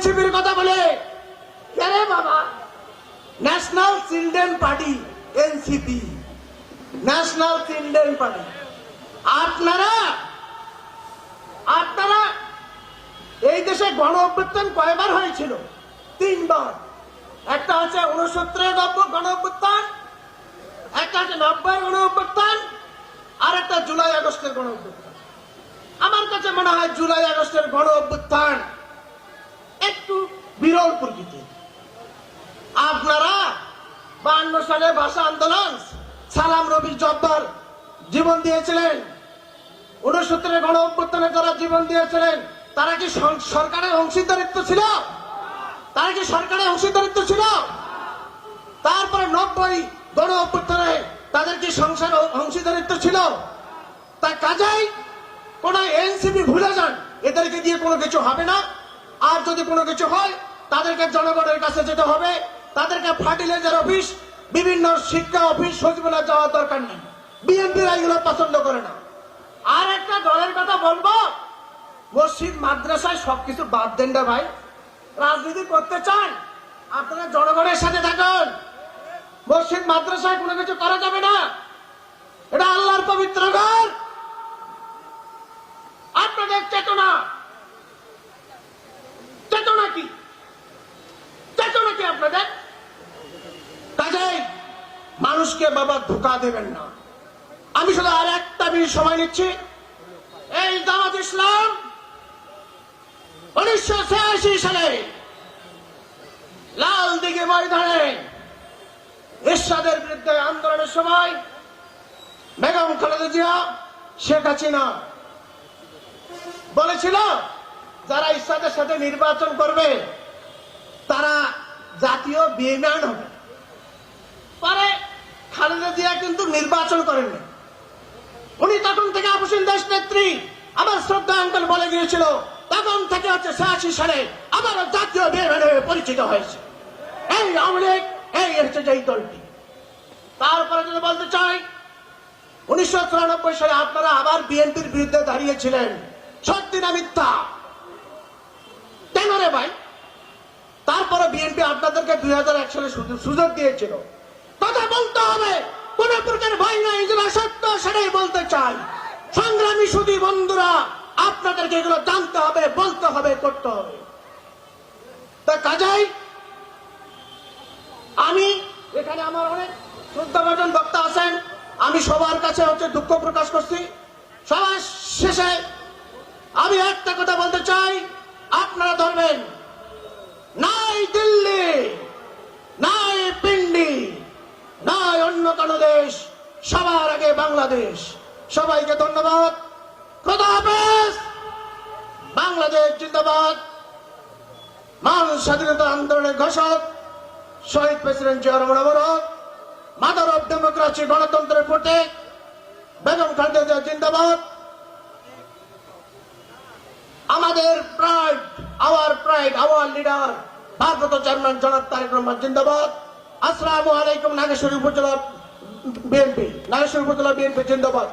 এনসিপির কথা বলে, কে রে বাবা? National children party, NCP, national children party. আপনারা এই দেশে গণ অভ্যুত্থান কয়বার হয়েছিল? 3 বার। একটা হচ্ছে 69 গণ অভ্যুত্থান, একটা হচ্ছে 90 গণ অভ্যুত্থান, আর একটা জুলাই আগস্টের গণ অভ্যুত্থান। আমার কাছে মনে হয় জুলাই আগস্টের গণ অভ্যুত্থান একটু বিরল প্রকৃতির। আপনারা 52 সালে ভাষা আন্দোলন, সালাম রবির জব্বার জীবন দিয়েছিলেন। 69 গণ অভ্যুত্থানে যারা জীবন দিয়েছিলেন তারা কি সরকারের অংশীদারিত্ব ছিল? তারা কি সরকারের অংশীদারিত্ব ছিল? তারপরে 90 গণ অভ্যুত্থানে তাদের কি সংসার অংশীদারিত্ব ছিল? তা কাজেই কোন এনসিপি ভুলে যান, এদেরকে দিয়ে কোনো কিছু হবে না। আর যদি কোনো কিছু হয় তাদেরকে জনগণের কাছে যেতে হবে, তাদেরকে ফার্টিলাইজার অফিস, বিভিন্ন শিক্ষা অফিস, সচিবালয়ে যাওয়ার দরকার নেই। বিএনপিরা এগুলো পছন্দ করে না। আর একটা দলের কথা বলবো, মসজিদ মাদ্রাসায় সবকিছু বাদ দেন না ভাই। রাজনীতি করতে চান আপনারা জনগণের সাথে থাকুন। মসজিদ মাদ্রাসায় কোনো কিছু করা যাবে না, এটা আল্লাহর পবিত্র ঘর। আপনাদের চেতনা কি? চেতনা কি আপনাদের? কাজেই মানুষকে বাবা ধোঁকা দেবেন না। আমি শুধু আর একটা মিনিট সময় নিচ্ছি। এই জামাত ইসলাম 1986 সালে লাল দিঘি ময়দানে এরশাদের বিরুদ্ধে আন্দোলনের সময় বেগম খালেদা জিয়া, শেখ হাসিনা বলেছিল যারা এরশাদের সাথে নির্বাচন করবে তারা জাতীয় বেঈমান হবে। পরে খালেদা জিয়া কিন্তু নির্বাচন করেননি। উনি তখন থেকে আপসীন দেশ নেত্রী আমার শ্রদ্ধা আঙ্কেল বলে গিয়েছিল, তখন থেকে হচ্ছে 86 সালে আবারও জাতীয় বেঈমান হয়ে পরিচিত হয়েছে এই আওয়ামী লীগ, এই হচ্ছে যে দলটি। তারপরে যদি বলতে চাই 1994 সালে আপনারা আবার বিএনপির বিরুদ্ধে দাঁড়িয়েছিলেন, সত্যি না মিথ্যা? কেন রে ভাই? তারপরে বিএনপি আপনাদেরকে 2001 সালে সুযোগ দিয়েছিল। কথা বলতে হবে, কোন প্রকার ভয় নাই, যেটা সত্য সেটাই বলতে চাই। সংগ্রামী সুধী বন্ধুরা, আপনাদেরকে এগুলো জানতে হবে, বলতে হবে, করতে হবে। তা কাজেই আমি এখানে আমার অনেক শ্রদ্ধাভাজন বক্তা আছেন, আমি সবার কাছে হচ্ছে দুঃখ প্রকাশ করছি। সবার শেষে আমি একটা কথা বলতে চাই, আপনারা ধরবেন নাই দিল্লি, নাই পিন্ডি, নাই অন্য কোন দেশ, সবার আগে বাংলাদেশ। সবাইকে ধন্যবাদ। খোদা হাফেজ। বাংলাদেশ জিন্দাবাদ। মান স্বাধীনতা আন্দোলনের ঘোষক শহীদ প্রেসিডেন্ট জিয়া রহমান অমর, মাদার অফ ডেমোক্রেসি, গণতন্ত্রের প্রতীক বেগম খালেদা জিয়া জিন্দাবাদ। আমাদের প্রাইড, আওয়ার লিডার ভারপ্রাপ্ত চেয়ারম্যান জনাব তারেক রহমান জিন্দাবাদ। আসসালামু আলাইকুম। নাগেশ্বরী উপজেলা বিএনপি জিন্দাবাদ।